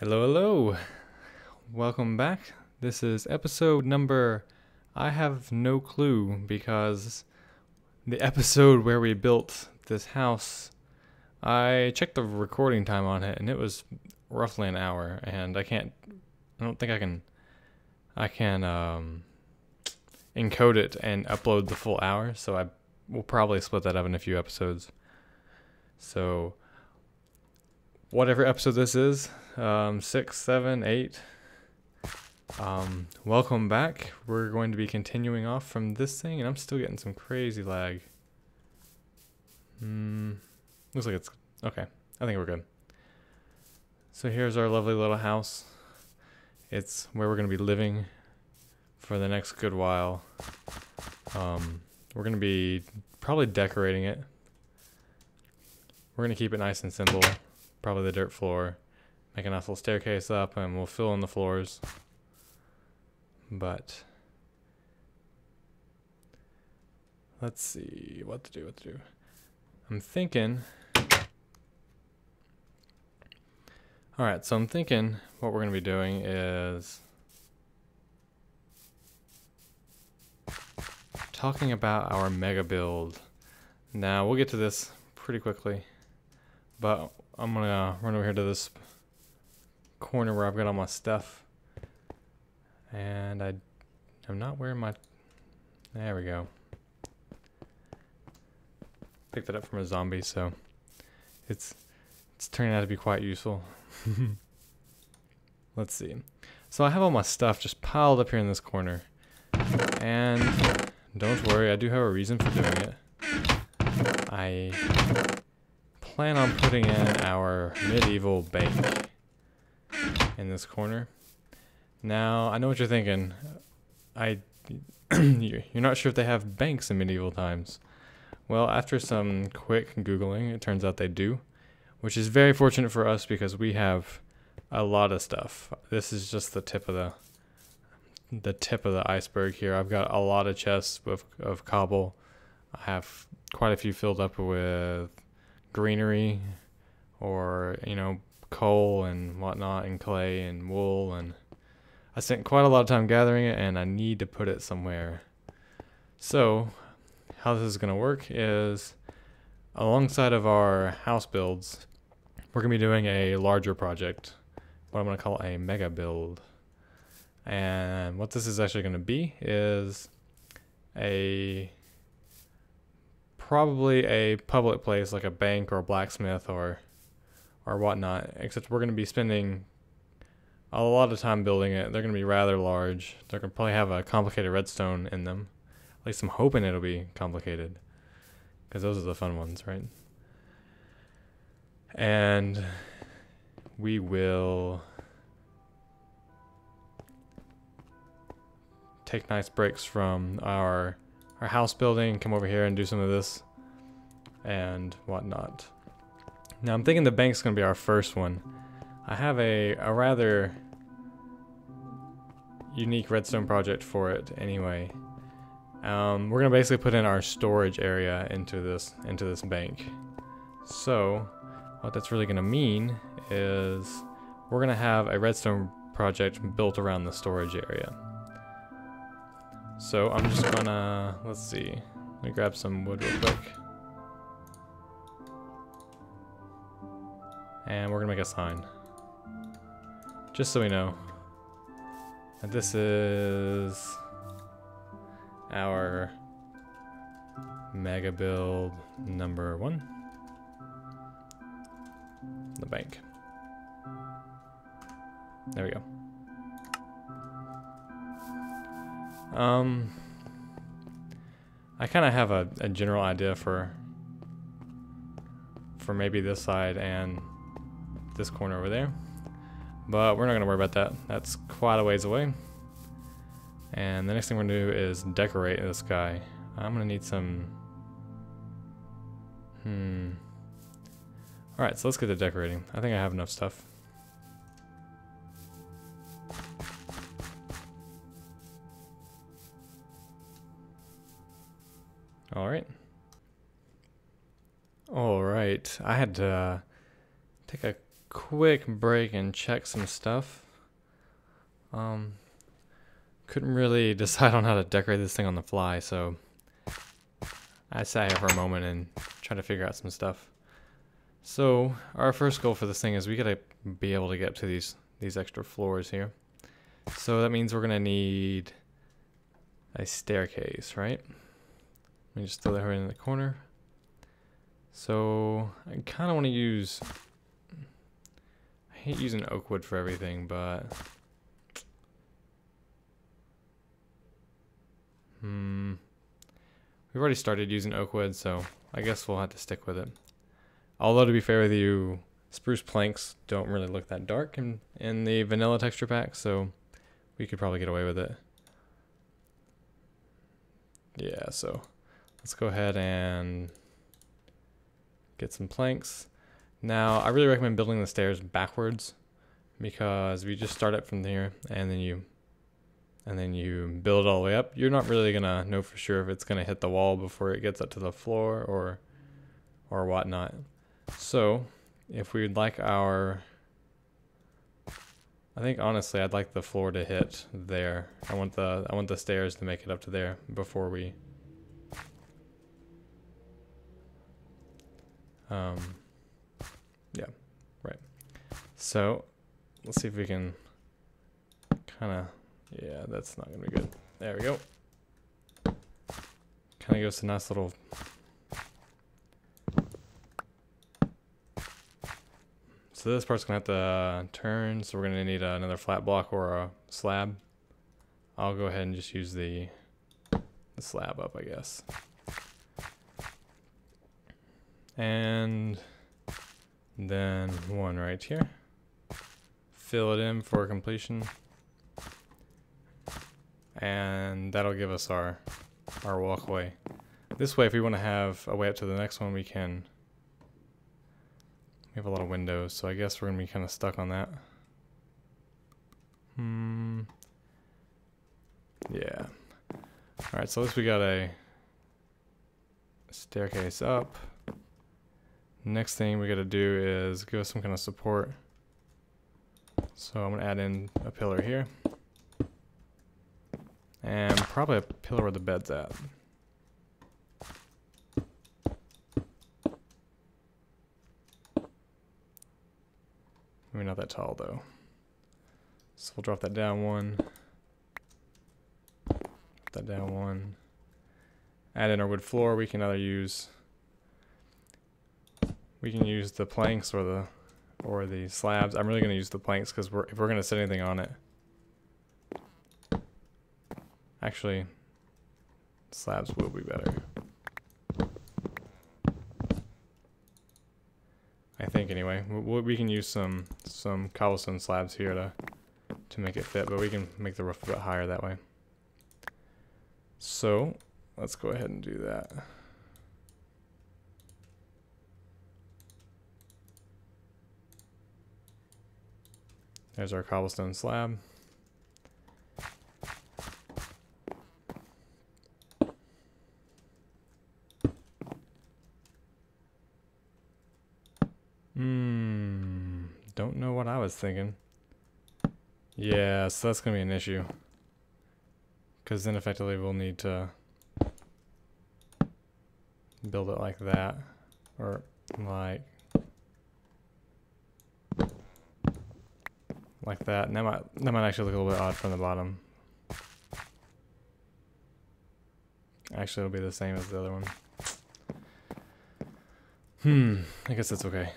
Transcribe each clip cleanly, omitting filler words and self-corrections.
Hello, hello. Welcome back. This is episode number, I have no clue, because the episode where we built this house, I checked the recording time on it and it was roughly an hour, and I don't think I can encode it and upload the full hour, so I will probably split that up in a few episodes. So whatever episode this is, 6, 7, 8. Welcome back. We're going to be continuing off from this thing, and I'm still getting some crazy lag. Looks like it's okay. I think we're good. So here's our lovely little house. It's where we're going to be living for the next good while. We're going to be probably decorating it. We're going to keep it nice and simple. Probably the dirt floor. Make a nice little staircase up, and we'll fill in the floors. But let's see what to do. I'm thinking. Alright, so I'm thinking what we're going to be doing is talking about our mega build. Now, we'll get to this pretty quickly, but I'm going to run over here to this corner where I've got all my stuff. And I'm not wearing my... There we go. Picked it up from a zombie, so it's turning out to be quite useful. Let's see. So I have all my stuff just piled up here in this corner. And don't worry, I do have a reason for doing it. I plan on putting in our medieval bank in this corner. Now, I know what you're thinking. You're not sure if they have banks in medieval times. Well, after some quick Googling, it turns out they do, which is very fortunate for us because we have a lot of stuff. This is just the tip of the iceberg here. I've got a lot of chests of cobble. I have quite a few filled up with greenery, or coal and whatnot, and clay and wool, and I spent quite a lot of time gathering it, and I need to put it somewhere. So how this is going to work is, alongside of our house builds, we're going to be doing a larger project, what I'm going to call a mega build. And what this is actually going to be is probably a public place like a bank or a blacksmith or whatnot, except we're going to be spending a lot of time building it. They're going to be rather large. They're going to probably have a complicated redstone in them. At least I'm hoping it'll be complicated, because those are the fun ones, right? And we will take nice breaks from our house building, come over here and do some of this and whatnot. Now I'm thinking the bank's going to be our first one. I have a rather unique redstone project for it anyway. We're going to basically put in our storage area into this bank. So what that's really going to mean is we're going to have a redstone project built around the storage area. So I'm just going to, let's see, let me grab some wood real quick. And we're going to make a sign, just so we know that this is our mega build number 1, the bank. There we go. I kind of have a general idea for maybe this side and this corner over there, but we're not going to worry about that. That's quite a ways away. And the next thing we're going to do is decorate this guy. I'm going to need some... Alright, so let's get to decorating. I think I have enough stuff. Alright, I had to take a quick break and check some stuff. Couldn't really decide on how to decorate this thing on the fly, so I sat here for a moment and tried to figure out some stuff. So our first goal for this thing is we gotta be able to get to these extra floors here. So that means we're gonna need a staircase, right? Let me just throw that right in the corner. So I kind of want to use, I hate using oak wood for everything, but we've already started using oak wood, so I guess we'll have to stick with it. Although to be fair with you, spruce planks don't really look that dark in the vanilla texture pack, so we could probably get away with it. Yeah, so let's go ahead and get some planks. Now, I really recommend building the stairs backwards, because if you just start it from here and then you build it all the way up, you're not really gonna know for sure if it's gonna hit the wall before it gets up to the floor or whatnot. So if we'd like I think honestly I'd like the floor to hit there. I want the stairs to make it up to there before we yeah, right. So let's see if we can yeah, that's not gonna be good. There we go. Kind of gives a nice little so this part's gonna have to turn, so we're gonna need another flat block or a slab. I'll go ahead and just use the slab up, I guess. And then one right here. Fill it in for completion. And that'll give us our walkway. This way, if we want to have a way up to the next one, we can. We have a lot of windows, so I guess we're gonna be kind of stuck on that. Yeah. All right, so at least we got a staircase up. Next thing we got to do is give us some kind of support. So I'm gonna add in a pillar here. And probably a pillar where the bed's at. Maybe not that tall though. So we'll drop that down one. Drop that down one. Add in our wood floor. We can either use the planks or the slabs. I'm really gonna use the planks because if we're gonna set anything on it. Actually, slabs will be better. I think anyway. We can use some cobblestone slabs here to make it fit, but we can make the roof a bit higher that way. So let's go ahead and do that. There's our cobblestone slab. Don't know what I was thinking. Yeah, so that's gonna be an issue. Because then effectively we'll need to build it like that. Or like that. And that might actually look a little bit odd from the bottom. Actually it'll be the same as the other one. I guess that's okay.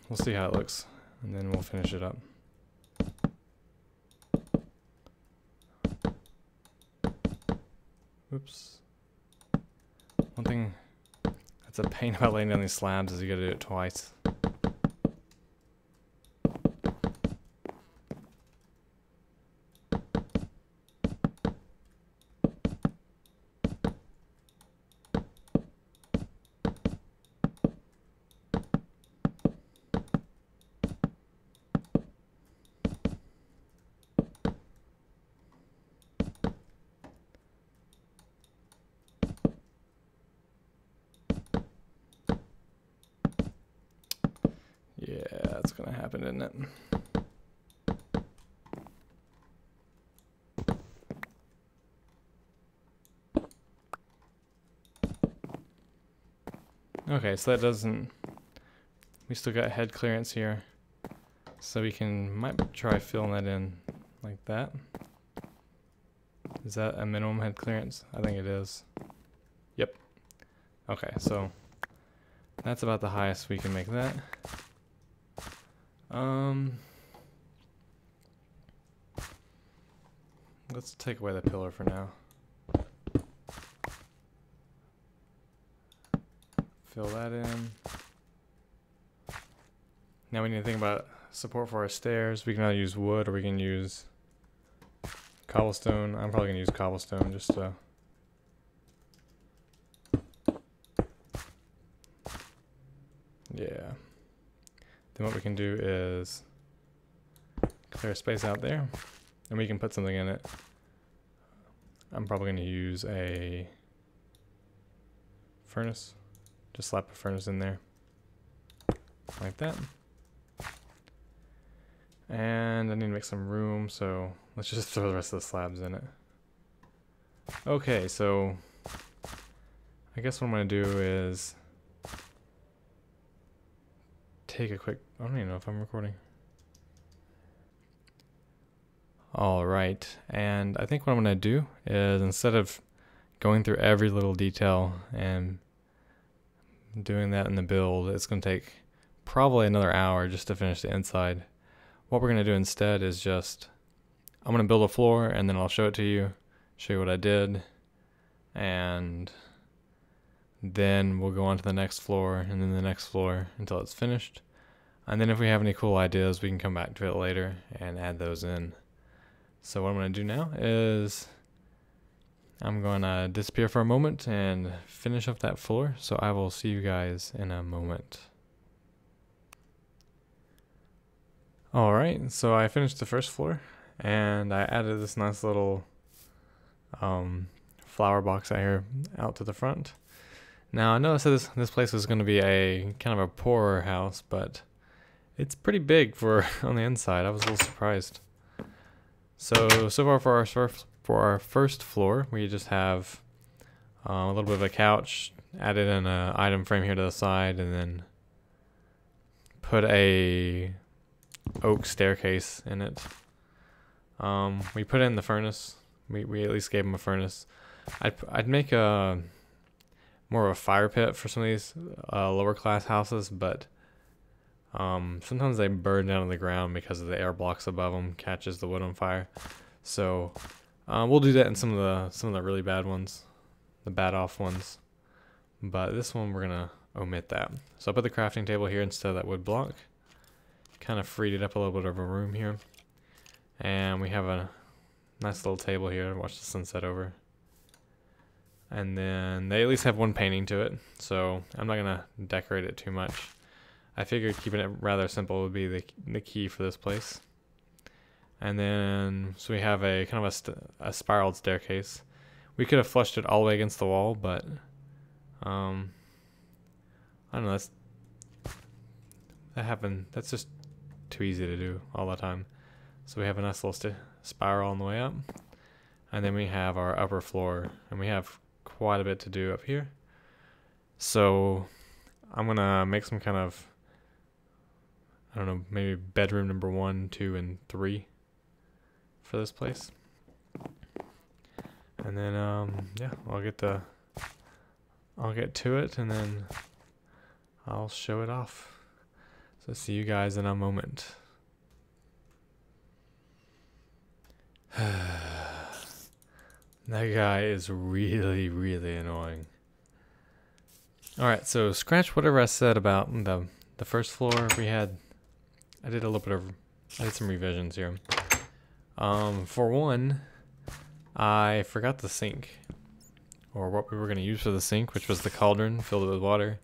We'll see how it looks, and then we'll finish it up. Oops. One thing that's a pain about laying down these slabs is you gotta do it twice. what's gonna happen, isn't it? Okay, so that doesn't, we still got head clearance here. So we might try filling that in like that. Is that a minimum head clearance? I think it is. Yep. Okay, so that's about the highest we can make that. Let's take away the pillar for now. Fill that in. Now we need to think about support for our stairs. We can either use wood or we can use cobblestone. I'm probably gonna use cobblestone just to yeah. Then what we can do is clear a space out there and we can put something in it. I'm probably gonna use a furnace. Just slap a furnace in there like that. And I need to make some room, so let's just throw the rest of the slabs in it. Okay, so I guess what I'm going to do is take a quick, I don't even know if I'm recording. Alright, and I think what I'm going to do is instead of going through every little detail and doing that in the build, it's going to take probably another hour just to finish the inside. What we're going to do instead is just, I'm going to build a floor and then I'll show it to you, show you what I did, and then we'll go on to the next floor and then the next floor until it's finished. And then if we have any cool ideas, we can come back to it later and add those in. So what I'm going to do now is I'm going to disappear for a moment and finish up that floor. So I will see you guys in a moment. Alright, so I finished the first floor and I added this nice little flower box out here out to the front. Now I noticed that this place was going to be a kind of a poorer house, but it's pretty big for on the inside. I was a little surprised. So far for our first floor, we just have a little bit of a couch, added in an item frame here to the side, and then put a oak staircase in it. We put in the furnace. We at least gave him a furnace. I'd make a more of a fire pit for some of these lower class houses, but sometimes they burn down to the ground because of the air blocks above them catches the wood on fire. So we'll do that in some of the really bad ones, the bad off ones. But this one we're gonna omit that. So I put the crafting table here instead of that wood block. Kind of freed it up a little bit of a room here, and we have a nice little table here to watch the sunset over. And then they at least have one painting to it, so I'm not gonna decorate it too much. I figured keeping it rather simple would be the key for this place. And then so we have a kind of a spiraled staircase. We could have flushed it all the way against the wall, but I don't know. That happened. That's just too easy to do all the time. So we have a nice little spiral on the way up, and then we have our upper floor, and we have quite a bit to do up here. So I'm gonna make some kind of, I don't know, maybe bedroom number 1, 2, and 3 for this place. And then yeah, I'll get to it and then I'll show it off. So see you guys in a moment. That guy is really, really annoying. Alright, so scratch whatever I said about the first floor. I did some revisions here. For one, I forgot the sink, or what we were going to use for the sink, which was the cauldron filled with water.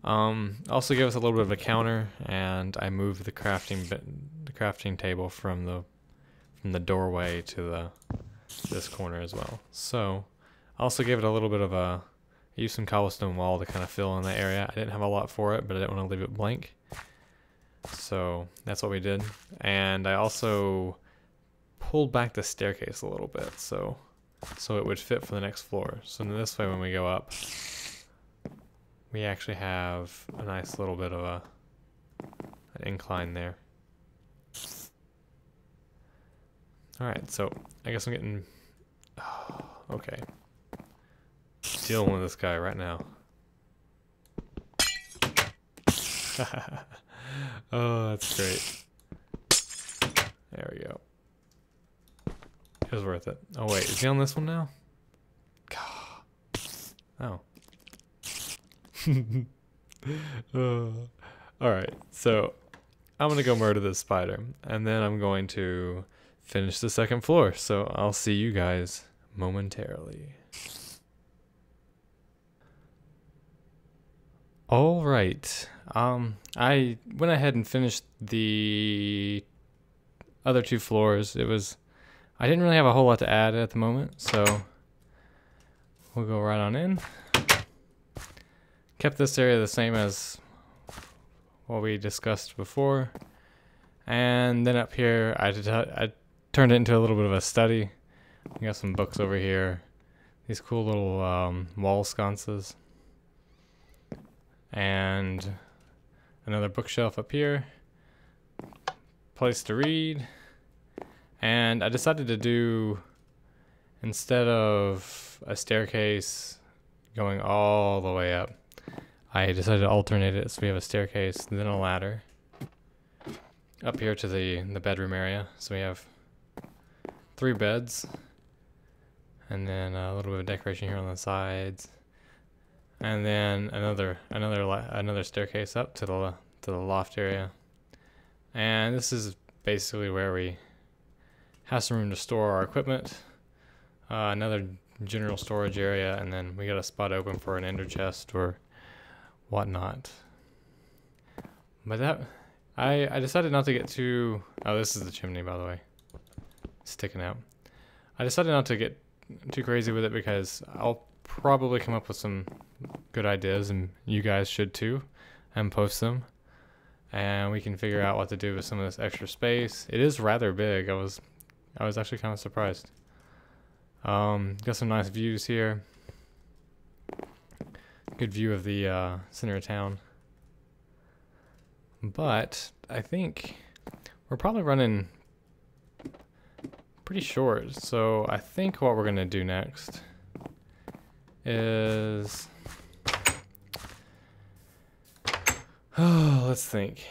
Also gave us a little bit of a counter, and I moved the crafting table from the doorway to this corner as well. So I also gave it a little bit of I used some cobblestone wall to kind of fill in that area. I didn't have a lot for it, but I didn't want to leave it blank. So that's what we did. And I also pulled back the staircase a little bit so it would fit for the next floor. So this way when we go up, we actually have a nice little bit of an incline there. Alright, so I guess I'm getting... Oh, okay. Dealing with this guy right now. Oh, that's great. There we go. It was worth it. Oh wait, is he on this one now? Oh. Alright, so I'm gonna go murder this spider, and then I'm going to finish the second floor, so I'll see you guys momentarily. Alright, I went ahead and finished the other 2 floors. I didn't really have a whole lot to add at the moment, so we'll go right on in. Kept this area the same as what we discussed before. And then up here, I turned it into a little bit of a study. We got some books over here. These cool little wall sconces. And another bookshelf up here. Place to read. And I decided to do, instead of a staircase going all the way up, I decided to alternate it, so we have a staircase, then a ladder up here to the bedroom area. So we have 3 beds, and then a little bit of decoration here on the sides, and then another staircase up to the loft area. And this is basically where we have some room to store our equipment, another general storage area, and then we got a spot open for an ender chest or whatnot. But that, I decided not to get too... Oh, this is the chimney, by the way, sticking out. I decided not to get too crazy with it because I'll probably come up with some good ideas, and you guys should too, and post them. And we can figure out what to do with some of this extra space. It is rather big. I was actually kind of surprised. Got some nice views here. Good view of the center of town. But I think we're probably running pretty short. So I think what we're going to do next is... Oh, let's think.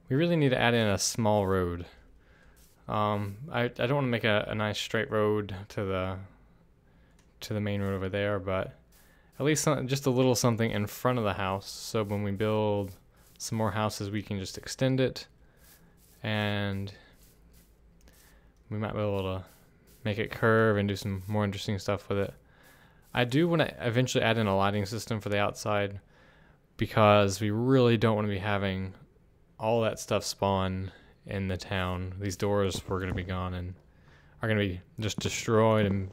We really need to add in a small road. I don't want to make a nice straight road to the main road over there, but at least just a little something in front of the house, so when we build some more houses we can just extend it, and we might be able to make it curve and do some more interesting stuff with it. I do want to eventually add in a lighting system for the outside, because we really don't want to be having all that stuff spawn in the town. These doors were going to be gone and are going to be just destroyed and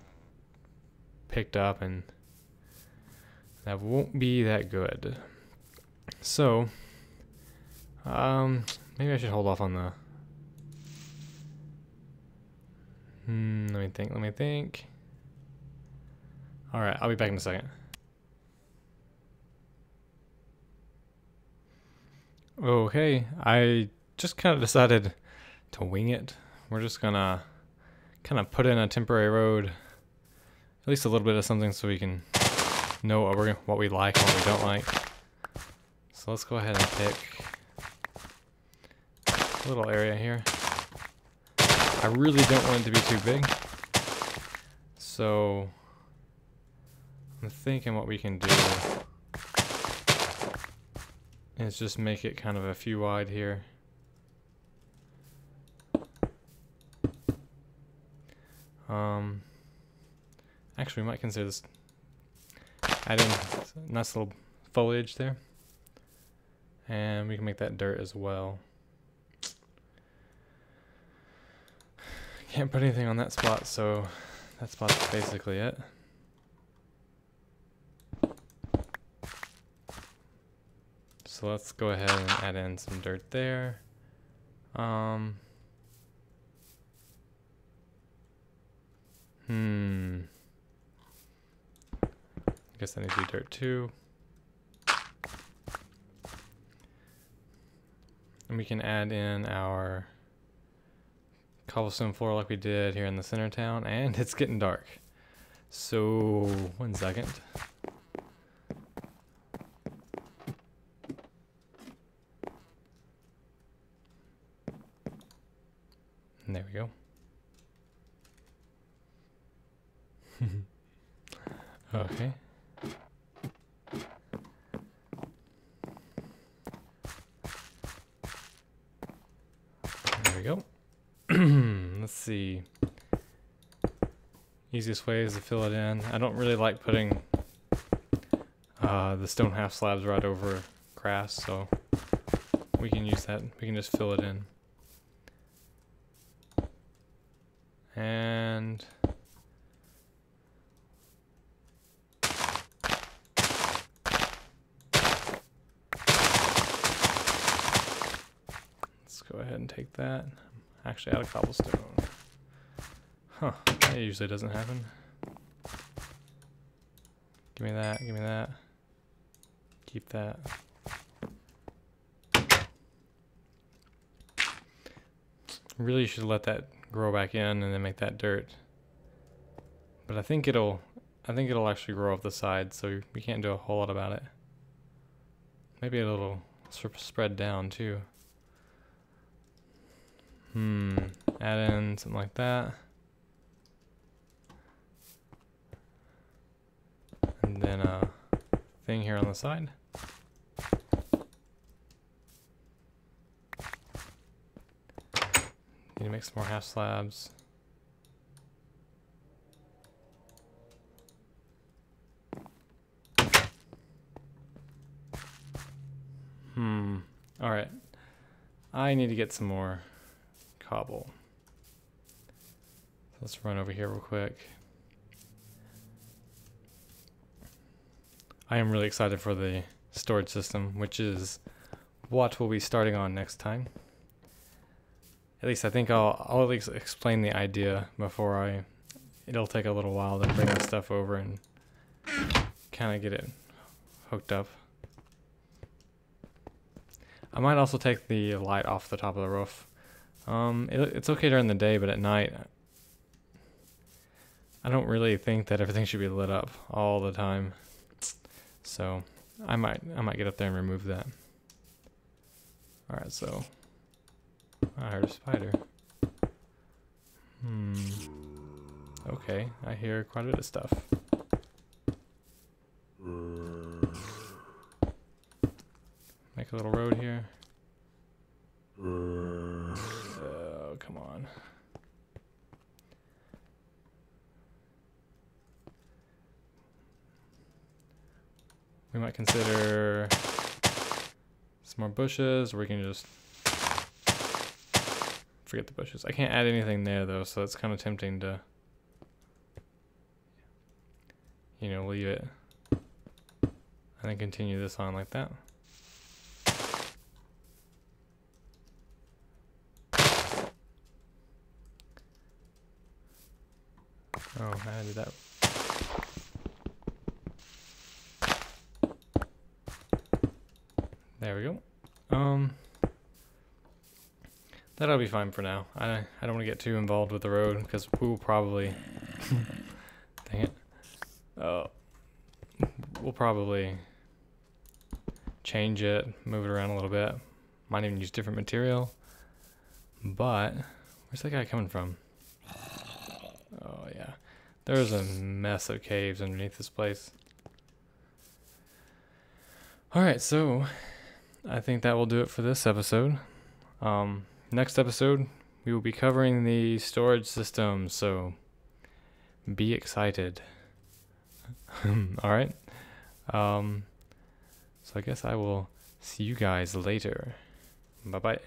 picked up, and that won't be that good. So maybe I should hold off on the let me think. Alright, I'll be back in a second. Okay, I just kind of decided to wing it. We're just gonna kind of put in a temporary road, at least a little bit of something, so we can know what we like and what we don't like. So let's go ahead and pick a little area here. I really don't want it to be too big, so I'm thinking what we can do is just make it kind of a few wide here. Actually, we might consider this, add in a nice little foliage there, and we can make that dirt as well. Can't put anything on that spot, so that spot's basically it. so let's go ahead and add in some dirt there. Guess that needs to be dirt too. And we can add in our cobblestone floor like we did here in the center town, and it's getting dark. So, 1 second. And there we go. Okay. There we go. Let's see. Easiest way is to fill it in. I don't really like putting the stone half slabs right over grass, so we can use that. We can just fill it in. And let's go ahead and take that. Actually, out of cobblestone. Huh, that usually doesn't happen. Give me that, give me that. Keep that. Really should let that grow back in and then make that dirt. But I think it'll actually grow off the side, so we can't do a whole lot about it. Maybe it'll spread down too. Add in something like that. And then a thing here on the side. Need to make some more half slabs. Alright. I need to get some more cobble. Let's run over here real quick. I am really excited for the storage system, which is what we'll be starting on next time. At least I think I'll at least explain the idea before it'll take a little while to bring the stuff over and kind of get it hooked up. I might also take the light off the top of the roof. It's okay during the day, but at night, I don't really think that everything should be lit up all the time. So I might get up there and remove that. All right, so I heard a spider. Okay, I hear quite a bit of stuff. Make a little road here. Oh, come on. We might consider some more bushes, or we can just forget the bushes. I can't add anything there though, so it's kind of tempting to, leave it and then continue this on like that. Oh, I did that. There we go. That'll be fine for now. I don't want to get too involved with the road because we'll probably dang it. We'll probably change it, move it around a little bit. Might even use different material. But where's that guy coming from? Oh yeah. There's a mess of caves underneath this place. Alright, so I think that will do it for this episode. Next episode, we will be covering the storage system, so be excited. Alright. So I guess I will see you guys later. Bye-bye.